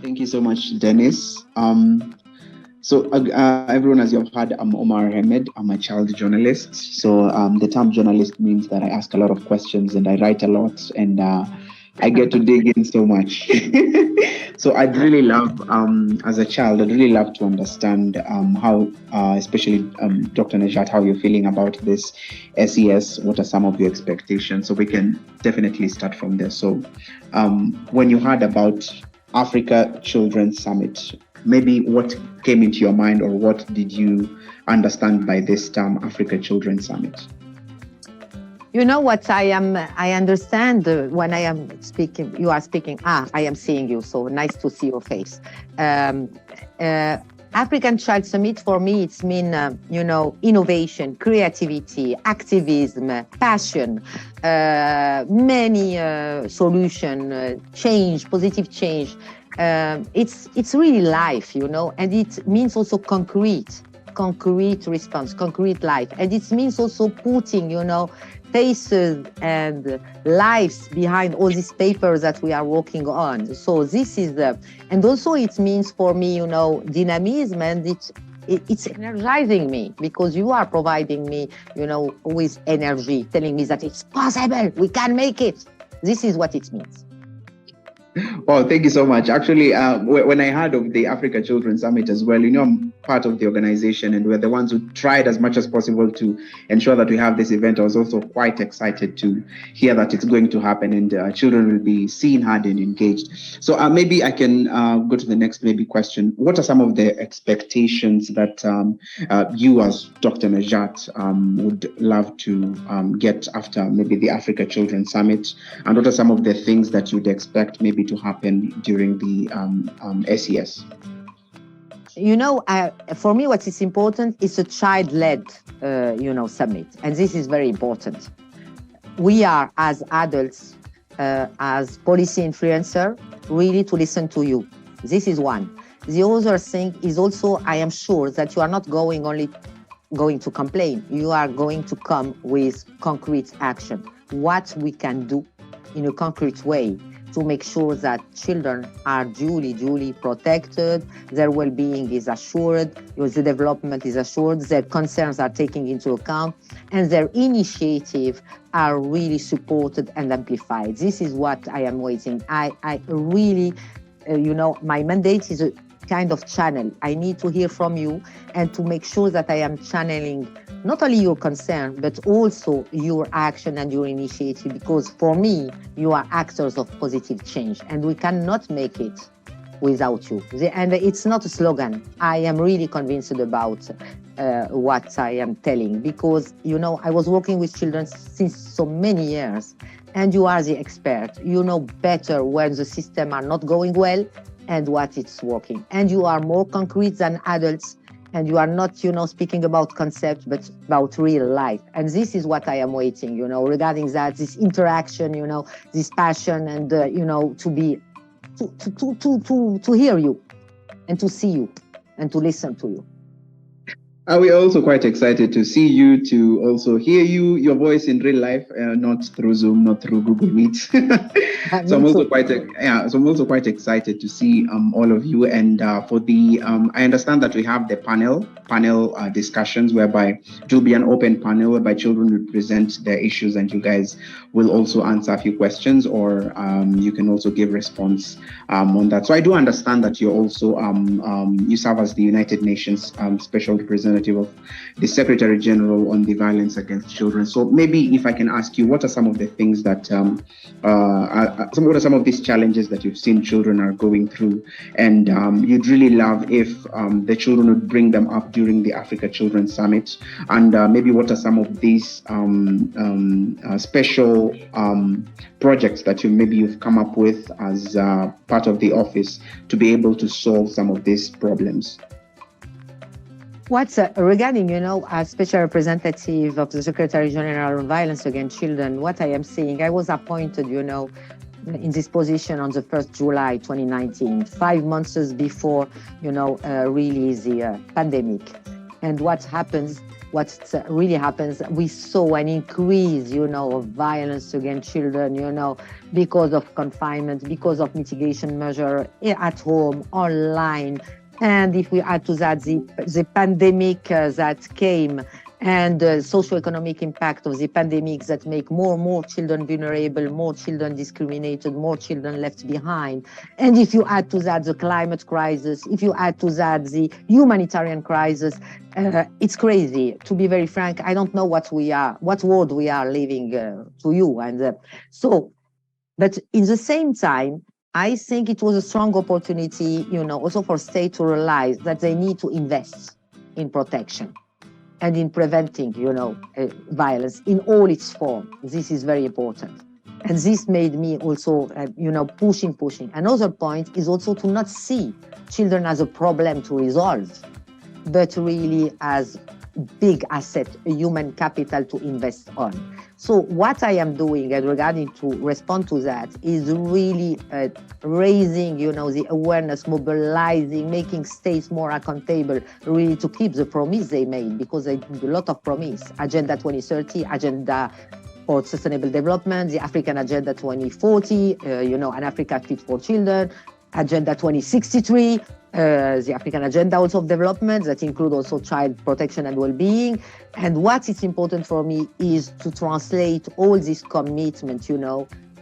Thank you so much, Dennis. Everyone, as you've heard, I'm Omar Ahmed. I'm a child journalist. So the term journalist means that I ask a lot of questions and I write a lot, and I get to dig in so much. So I'd really love, as a child, I'd really love to understand how, especially Dr. Najat, how you're feeling about this SES. What are some of your expectations? So we can definitely start from there. So when you heard about Africa Children Summit, maybe what came into your mind, or what did you understand by this term, Africa Children Summit? You know what I understand when I am speaking, you are speaking, I am seeing you, so nice to see your face. African Child Summit, for me, it's mean, innovation, creativity, activism, passion, many solution, change, positive change. It's really life, and it means also concrete response, concrete life. And it means also putting, faces and lives behind all these papers that we are working on. So this is and also it means for me, dynamism, and it's energizing me, because you are providing me, with energy, telling me that it's possible, we can make it. This is what it means. Well, thank you so much. Actually, when I heard of the Africa Children Summit as well, I'm part of the organization, and we're the ones who tried as much as possible to ensure that we have this event. I was also quite excited to hear that it's going to happen, and children will be seen, heard, and engaged. So maybe I can go to the next question. What are some of the expectations that you as Dr. Najat would love to get after maybe the Africa Children Summit? And what are some of the things that you'd expect maybe to happen during the SES? For me, what is important is a child-led, summit. And this is very important. We are, as adults, as policy influencer, really to listen to you. This is one. The other thing is also, I am sure that you are not only going to complain. You are going to come with concrete action. What we can do in a concrete way to make sure that children are duly protected, their well-being is assured, the development is assured, their concerns are taken into account, and their initiatives are really supported and amplified. This is what I am waiting. I really, my mandate is a kind of channel. I need to hear from you and to make sure that I am channeling not only your concern, but also your action and your initiative, because for me, you are actors of positive change, and we cannot make it without you. And it's not a slogan. I am really convinced about what I am telling, because, I was working with children since so many years, and you are the expert. You know better when the system are not going well and what it's working. And you are more concrete than adults. And you are not, speaking about concept, but about real life. And this is what I am waiting, regarding that, this interaction, this passion, and, to be, to hear you, and to see you, and to listen to you. We're also quite excited to see you, to also hear your voice in real life, not through Zoom, not through Google Meet. So I'm also quite excited to see all of you. And for the, I understand that we have the panel discussions, whereby it will be an open panel whereby children will present their issues, and you guys will also answer a few questions, or you can also give response on that. So I do understand that you're also you serve as the United Nations Special Representative of the Secretary General on the Violence Against Children. So maybe if I can ask you, what are some of the things that, what are some of these challenges that you've seen children are going through, and you'd really love if the children would bring them up during the Africa Children Summit, and maybe what are some of these special projects that you've come up with as part of the office to be able to solve some of these problems? What's regarding, as special representative of the Secretary General on Violence Against Children, what I am seeing, I was appointed, in this position on the 1st July 2019, 5 months before, really the pandemic. And what really happens, we saw an increase, of violence against children, because of confinement, because of mitigation measure at home, online. And if we add to that the pandemic that came, and the socioeconomic impact of the pandemic that make more and more children vulnerable, more children discriminated, more children left behind. And if you add to that the climate crisis, if you add to that the humanitarian crisis, it's crazy. To be very frank, I don't know what world we are living to you. And but in the same time, I think it was a strong opportunity, also for states to realize that they need to invest in protection and in preventing, violence in all its forms. This is very important. And this made me also, pushing. Another point is also to not see children as a problem to resolve, but really as big asset, a human capital to invest on. So what I am doing regarding to respond to that is really raising, the awareness, mobilizing, making states more accountable, really to keep the promise they made, because they did a lot of promise. Agenda 2030, Agenda for Sustainable Development, the African Agenda 2040, an Africa Fit for Children, Agenda 2063, the African Agenda also of Development that include also child protection and well-being. And what is important for me is to translate all these commitments,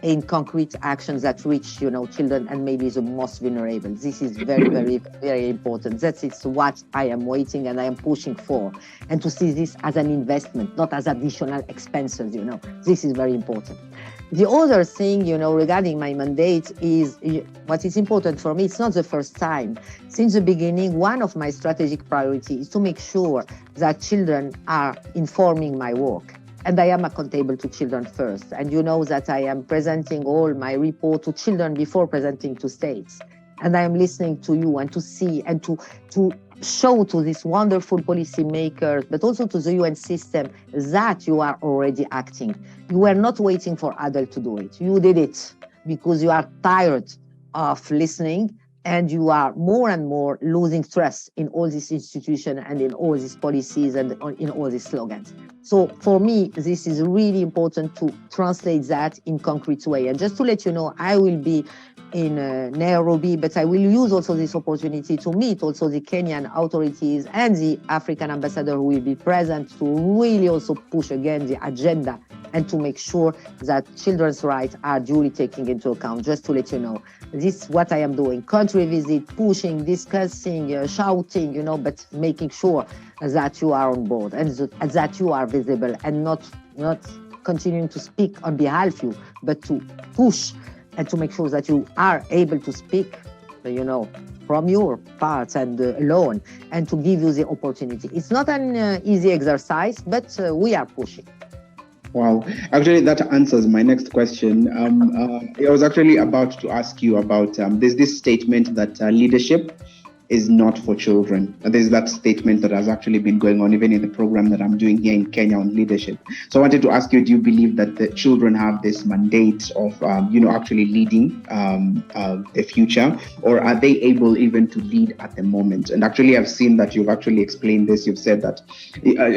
in concrete actions that reach, children and maybe the most vulnerable. This is very, very, very important. That is what I am waiting and I am pushing for. And to see this as an investment, not as additional expenses, This is very important. The other thing, regarding my mandate is what is important for me. It's not the first time. Since the beginning, one of my strategic priorities is to make sure that children are informing my work. And I am accountable to children first. And you know that I am presenting all my report to children before presenting to states. And I am listening to you and to see and to show to these wonderful policymakers, but also to the UN system, that you are already acting. You were not waiting for adults to do it. You did it because you are tired of listening, and you are more and more losing trust in all these institutions and in all these policies and in all these slogans. So for me, this is really important to translate that in concrete way. And just to let you know, I will be in Nairobi, but I will use also this opportunity to meet also the Kenyan authorities and the African ambassador who will be present to really also push again the agenda and to make sure that children's rights are duly taken into account. Just to let you know, this is what I am doing: country visit, pushing, discussing, shouting, but making sure that you are on board and that you are visible, and not continuing to speak on behalf of you, but to push and to make sure that you are able to speak, from your parts and alone, and to give you the opportunity. It's not an easy exercise, but we are pushing. Wow. Actually, that answers my next question. I was actually about to ask you about there's this statement that leadership is not for children. There's that statement that has actually been going on even in the program that I'm doing here in Kenya on leadership. So I wanted to ask you, do you believe that the children have this mandate of, actually leading the future, or are they able even to lead at the moment? And actually, I've seen that you've actually explained this. You've said that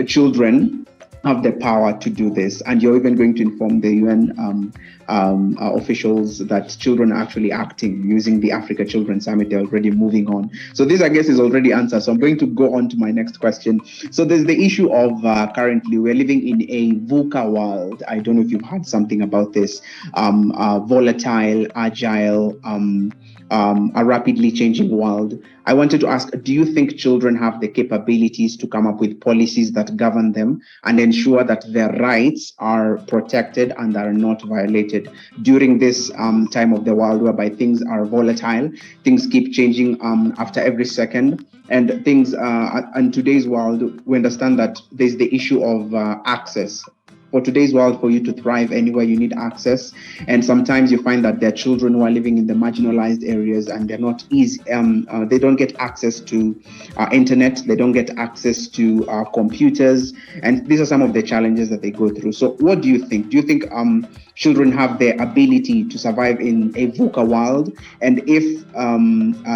children have the power to do this, and you're even going to inform the UN officials that children are actually acting using the Africa Children Summit. They're already moving on. So this, I guess, is already answered. So I'm going to go on to my next question. So there's the issue of currently we're living in a VUCA world. I don't know if you've heard something about this. Volatile, agile, a rapidly changing world. I wanted to ask, do you think children have the capabilities to come up with policies that govern them and ensure that their rights are protected and are not violated during this time of the world whereby things are volatile, things keep changing after every second, and things in today's world, we understand that there's the issue of access for today's world, for you to thrive anywhere, you need access. And sometimes you find that there are children who are living in the marginalized areas and they're not easy. They don't get access to internet. They don't get access to computers. And these are some of the challenges that they go through. So what do you think? Do you think children have the ability to survive in a VUCA world? And if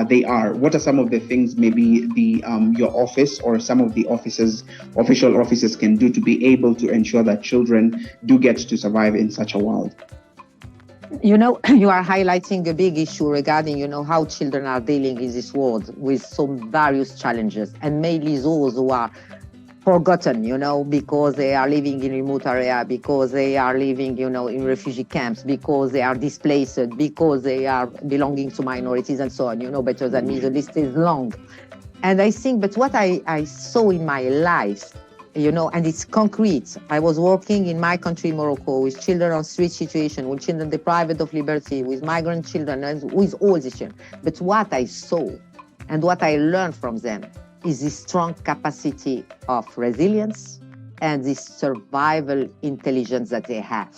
they are, what are some of the things maybe your office or some of the official offices can do to be able to ensure that children do get to survive in such a world? You know, you are highlighting a big issue regarding, how children are dealing in this world with some various challenges, and mainly those who are forgotten, because they are living in remote area, because they are living, in refugee camps, because they are displaced, because they are belonging to minorities and so on. You know better than me, the list is long. And I think, but what I saw in my life, and it's concrete. I was working in my country, Morocco, with children on street situation, with children deprived of liberty, with migrant children, and with all these children. But what I saw and what I learned from them is this strong capacity of resilience and this survival intelligence that they have.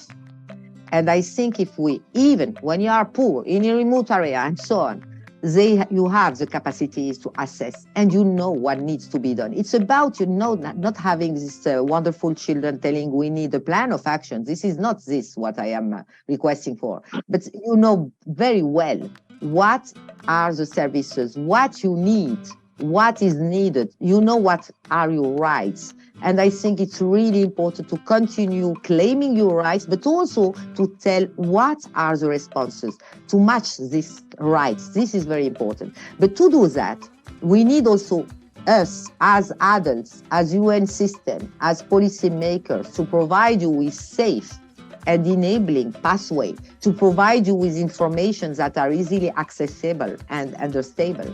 And I think if we, even when you are poor, in a remote area and so on, you have the capacities to assess and you know what needs to be done. It's about, not having this wonderful children telling we need a plan of action. This is not what I am requesting for. But you know very well what are the services, what you need, what is needed. You know what are your rights. And I think it's really important to continue claiming your rights, but also to tell what are the responses to match these rights. This is very important. But to do that, we need also us as adults, as UN system, as policymakers, to provide you with safe and enabling pathway, to provide you with information that are easily accessible and understandable,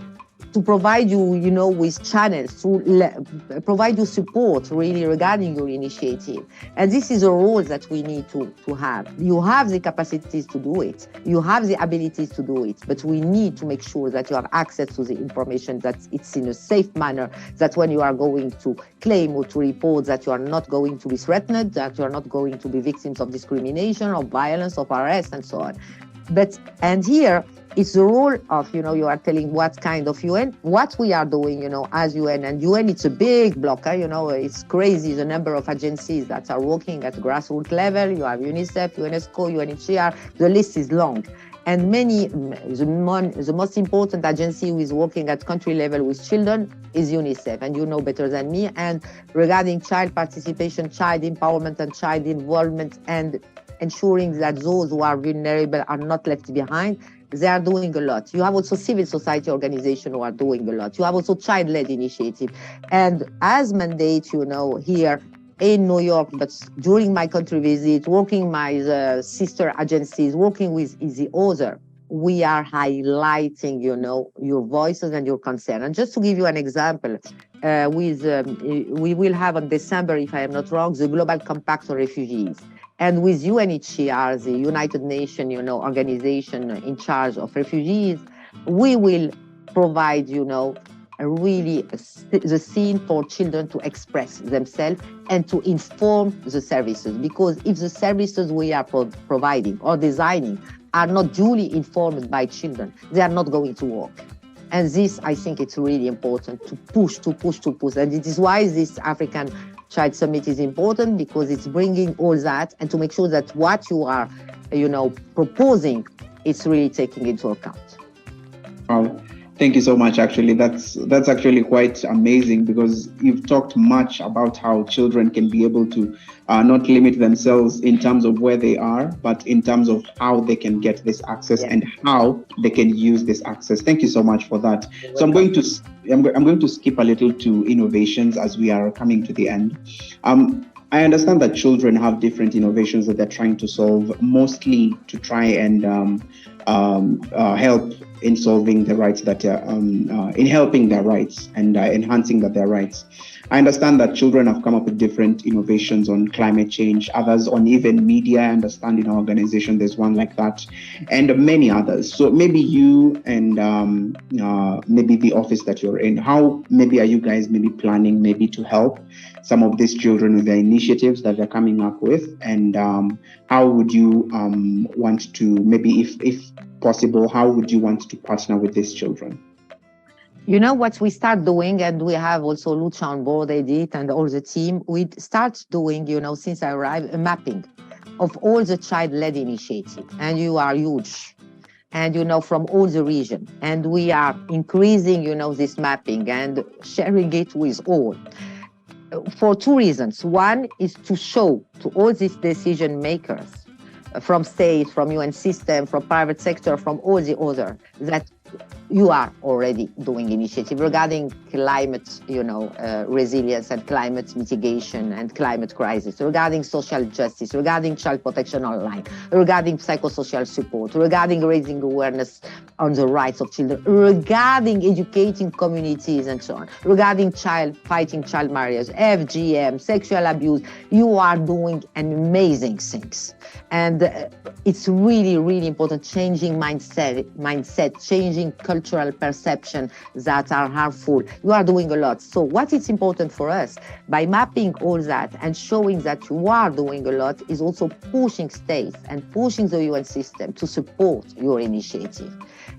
to provide you, with channels, to provide you support really regarding your initiative. And this is a role that we need to have. You have the capacities to do it. You have the abilities to do it, but we need to make sure that you have access to the information, that it's in a safe manner, that when you are going to claim or to report that you are not going to be threatened, that you are not going to be victims of discrimination or violence or arrest and so on. And here, it's the role of, you are telling what kind of UN, what we are doing, as UN. And UN, it's a big block, it's crazy the number of agencies that are working at grassroots level. You have UNICEF, UNESCO, UNHCR, the list is long. And the most important agency who is working at country level with children is UNICEF, and you know better than me. And regarding child participation, child empowerment and child involvement, and ensuring that those who are vulnerable are not left behind, they are doing a lot. You have also civil society organizations who are doing a lot. You have also child-led initiative. And as mandate, here in New York, but during my country visit, working my sister agencies, working with the other, we are highlighting, your voices and your concern. And just to give you an example, we will have on December, if I am not wrong, the Global Compact on Refugees. And with UNHCR, the United Nations, organization in charge of refugees, we will provide, the scene for children to express themselves and to inform the services. Because if the services we are providing or designing are not duly informed by children, they are not going to work. And this, I think it's really important to push. And it is why this African Child Summit is important, because it's bringing all that and to make sure that what you are, proposing is really taking into account. Wow. Thank you so much. Actually, that's actually quite amazing, because you've talked much about how children can be able to not limit themselves in terms of where they are, but in terms of how they can get this access and how they can use this access. Thank you so much for that. So I'm going to skip a little to innovations as we are coming to the end. I understand that children have different innovations that they're trying to solve, mostly to try and help in solving the rights that in helping their rights and enhancing their rights. I understand that children have come up with different innovations on climate change, others on even media. I understand in our organization there's one like that, and many others. So maybe you and maybe the office that you're in, how maybe are you guys maybe planning maybe to help some of these children with their initiatives that they're coming up with, and how would you want to maybe, if possible, how would you want to partner with these children? You know what we start doing, and we have also Lucha on board, Edith, and all the team, we start doing, since I arrived, a mapping of all the child-led initiatives. And you are huge, and, from all the region. And we are increasing, this mapping and sharing it with all. For two reasons. One is to show to all these decision makers, from state, from UN system, from private sector, from all the other, that you are already doing initiative regarding climate, resilience and climate mitigation and climate crisis, regarding social justice, regarding child protection online, regarding psychosocial support, regarding raising awareness on the rights of children, regarding educating communities and so on, regarding fighting child marriage, FGM, sexual abuse. You are doing amazing things. And it's really, really important, changing mindset, changing cultural perception that are harmful. You are doing a lot. So what is important for us, by mapping all that and showing that you are doing a lot, is also pushing states and pushing the UN system to support your initiative.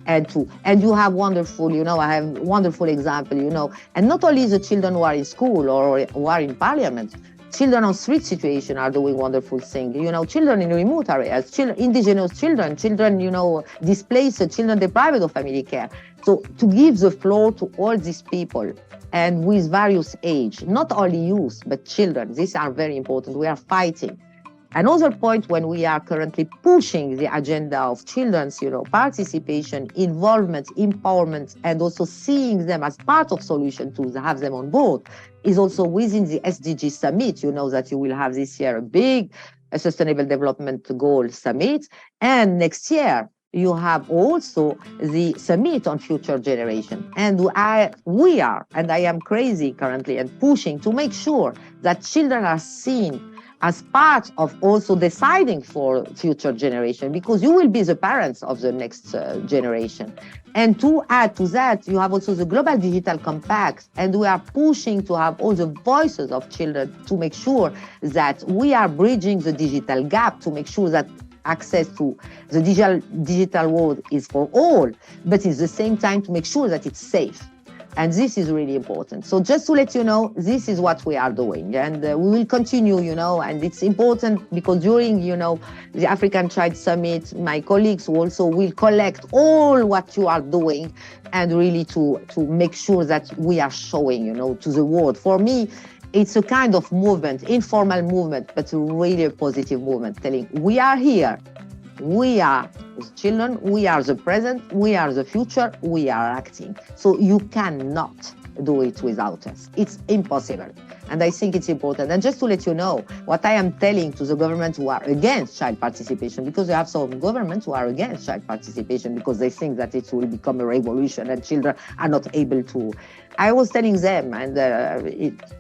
And you have wonderful, I have wonderful example, and not only the children who are in school or who are in parliament. Children on street situation are doing wonderful things. Children in remote areas, indigenous children, displaced, children deprived of family care. So to give the floor to all these people, and with various age, not only youth, but children, these are very important. We are fighting. Another point, when we are currently pushing the agenda of children's, participation, involvement, empowerment, and also seeing them as part of solution to have them on board, is also within the SDG Summit. You know that you will have this year a big Sustainable Development Goal Summit, and next year you have also the Summit on Future Generation. And we are, and I am crazy currently and pushing to make sure that children are seen as part of also deciding for future generation, because you will be the parents of the next generation. And to add to that, you have also the Global Digital Compact, and we are pushing to have all the voices of children to make sure that we are bridging the digital gap, to make sure that access to the digital world is for all, but at the same time to make sure that it's safe. And this is really important. So just to let you know, this is what we are doing. And we will continue, and it's important because during, the African Child Summit, my colleagues also will collect all what you are doing, and really to make sure that we are showing, to the world. For me, it's a kind of movement, informal movement, but really a positive movement, telling we are here. We are the children, we are the present, we are the future, we are acting. So you cannot do it without us. It's impossible. And I think it's important. And just to let you know, what I am telling to the government who are against child participation, because you have some governments who are against child participation because they think that it will become a revolution and children are not able to. I was telling them, and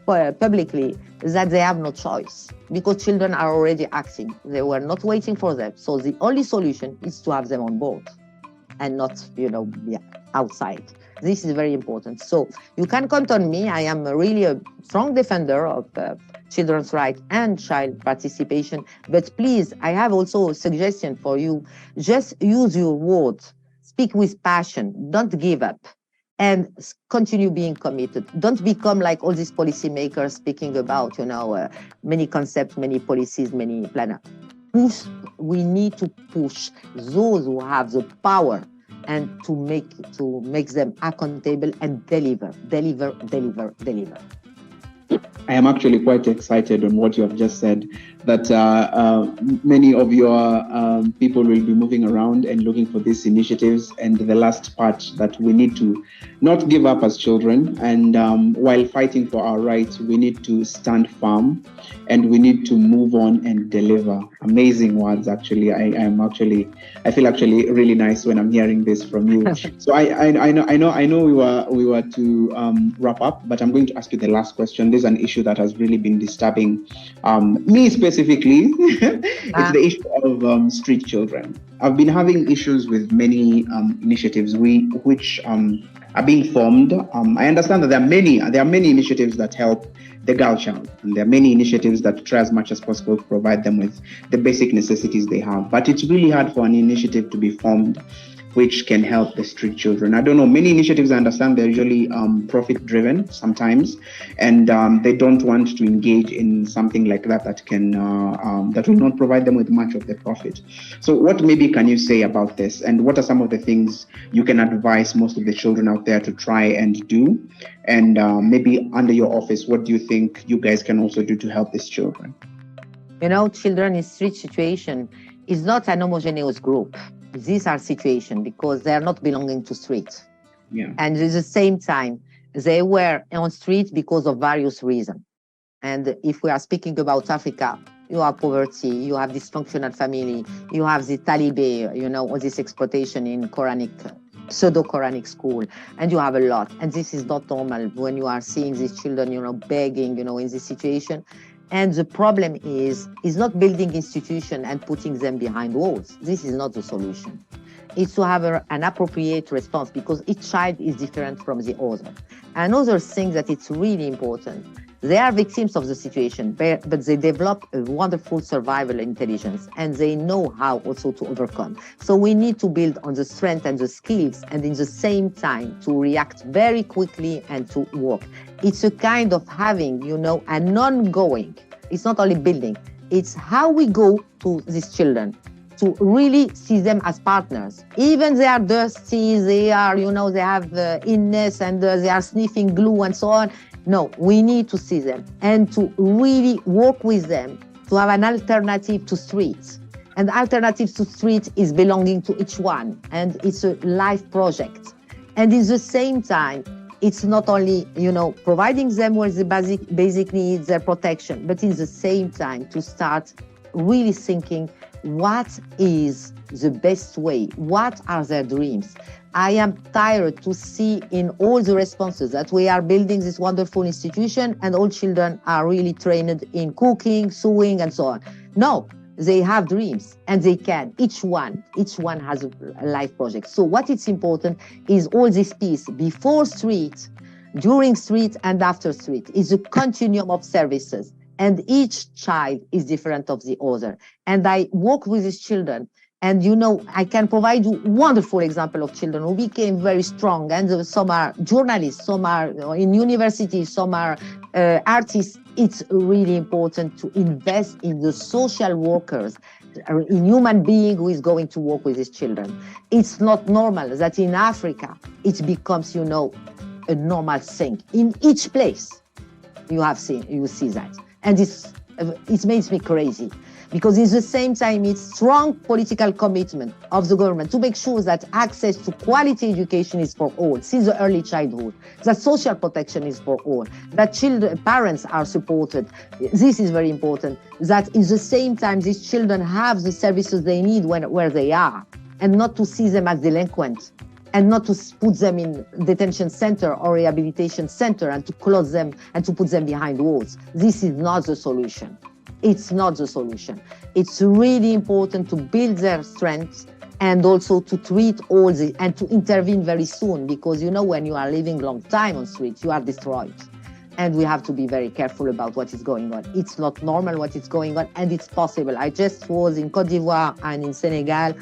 publicly, that they have no choice because children are already acting. They were not waiting for them. So the only solution is to have them on board and not, outside. This is very important. So you can count on me. I am really a strong defender of children's rights and child participation. But please, I have also a suggestion for you. Just use your words. Speak with passion. Don't give up. And continue being committed. Don't become like all these policymakers speaking about, many concepts, many policies, many plans. We need to push those who have the power and to make them accountable and deliver. I am actually quite excited on what you have just said, that many of your people will be moving around and looking for these initiatives. And the last part, that we need to not give up as children. And while fighting for our rights, we need to stand firm and we need to move on and deliver. Amazing words, actually. I feel actually really nice when I'm hearing this from you. So I know we were to wrap up, but I'm going to ask you the last question. This is an issue that has really been disturbing me specifically. It's the issue of street children. I've been having issues with many initiatives which are being formed. I understand that there are many initiatives that help the girl child, and there are many initiatives that try as much as possible to provide them with the basic necessities they have. But it's really hard for an initiative to be formed which can help the street children. I don't know, many initiatives, I understand, they're usually profit driven sometimes, and they don't want to engage in something like that that will not provide them with much of the profit. So what maybe can you say about this, and what are some of the things you can advise most of the children out there to try and do? And maybe under your office, what do you think you guys can also do to help these children? Children in street situation is not an homogeneous group. These are situations because they are not belonging to streets. Yeah. And at the same time, they were on street because of various reasons. And if we are speaking about Africa, you have poverty, you have dysfunctional family, you have the Taliban, or this exploitation in pseudo-Quranic school, and you have a lot. And this is not normal when you are seeing these children, begging, in this situation. And the problem is not building institutions and putting them behind walls. This is not the solution. It's to have an appropriate response, because each child is different from the other. Another thing that it's really important, they are victims of the situation, but they develop a wonderful survival intelligence, and they know how also to overcome. So we need to build on the strength and the skills, and in the same time to react very quickly and to work. It's a kind of having, an ongoing, it's not only building, it's how we go to these children, to really see them as partners. Even they are thirsty, they are, they have illness and they are sniffing glue and so on. No, we need to see them and to really work with them to have an alternative to streets. And the alternative to streets is belonging to each one, and it's a life project. And at the same time, it's not only, providing them with the basic needs, their protection, but in the same time to start really thinking what is the best way, what are their dreams. I am tired to see in all the responses that we are building this wonderful institution and all children are really trained in cooking, sewing, and so on. No, they have dreams and they can. Each one has a life project. So what is important is all this piece before street, during street, and after street is a continuum of services. And each child is different of the other. And I work with these children. And, I can provide you wonderful example of children who became very strong. And some are journalists, some are in universities, some are artists. It's really important to invest in the social workers, in human being who is going to work with these children. It's not normal that in Africa, it becomes, a normal thing. In each place, you see that. And it makes me crazy. Because at the same time, it's strong political commitment of the government to make sure that access to quality education is for all, since the early childhood, that social protection is for all, that parents are supported. This is very important, that at the same time, these children have the services they need where they are, and not to see them as delinquents, and not to put them in detention center or rehabilitation center and to close them and to put them behind walls. This is not the solution. It's not the solution. It's really important to build their strengths and also to treat and to intervene very soon, because when you are living long time on streets, you are destroyed. And we have to be very careful about what is going on. It's not normal what is going on, and it's possible. I just was in Côte d'Ivoire and in Senegal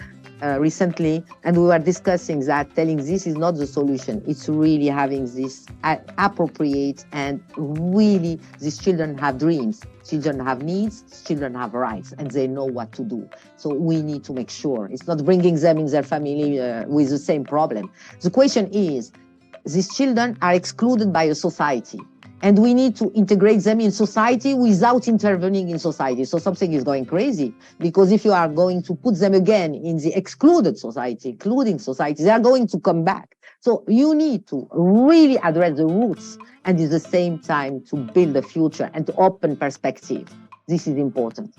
recently, and we were discussing that, telling this is not the solution. It's really having this appropriate, and really these children have dreams, children have needs, children have rights, and they know what to do. So we need to make sure it's not bringing them in their family with the same problem. The question is, these children are excluded by a society. And we need to integrate them in society without intervening in society. So something is going crazy, because if you are going to put them again in the excluded society, including society, they are going to come back. So you need to really address the roots and at the same time to build the future and to open perspective. This is important.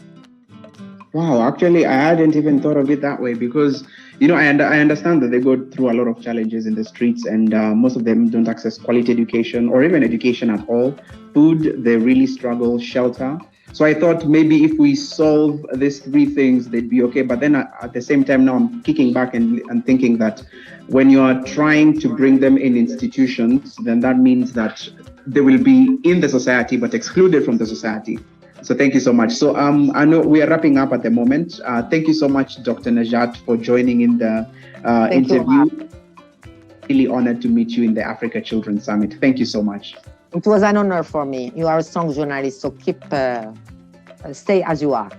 Wow, actually, I hadn't even thought of it that way, because, you know, I understand that they go through a lot of challenges in the streets, and most of them don't access quality education or even education at all. Food, they really struggle, shelter. So I thought maybe if we solve these three things, they'd be okay. But then at the same time, now I'm kicking back and thinking that when you are trying to bring them in institutions, then that means that they will be in the society, but excluded from the society. So thank you so much. So I know we are wrapping up at the moment. Thank you so much, Dr. Najat, for joining in the interview. Really honored to meet you in the Africa Children Summit. Thank you so much. It was an honor for me. You are a strong journalist, so stay as you are.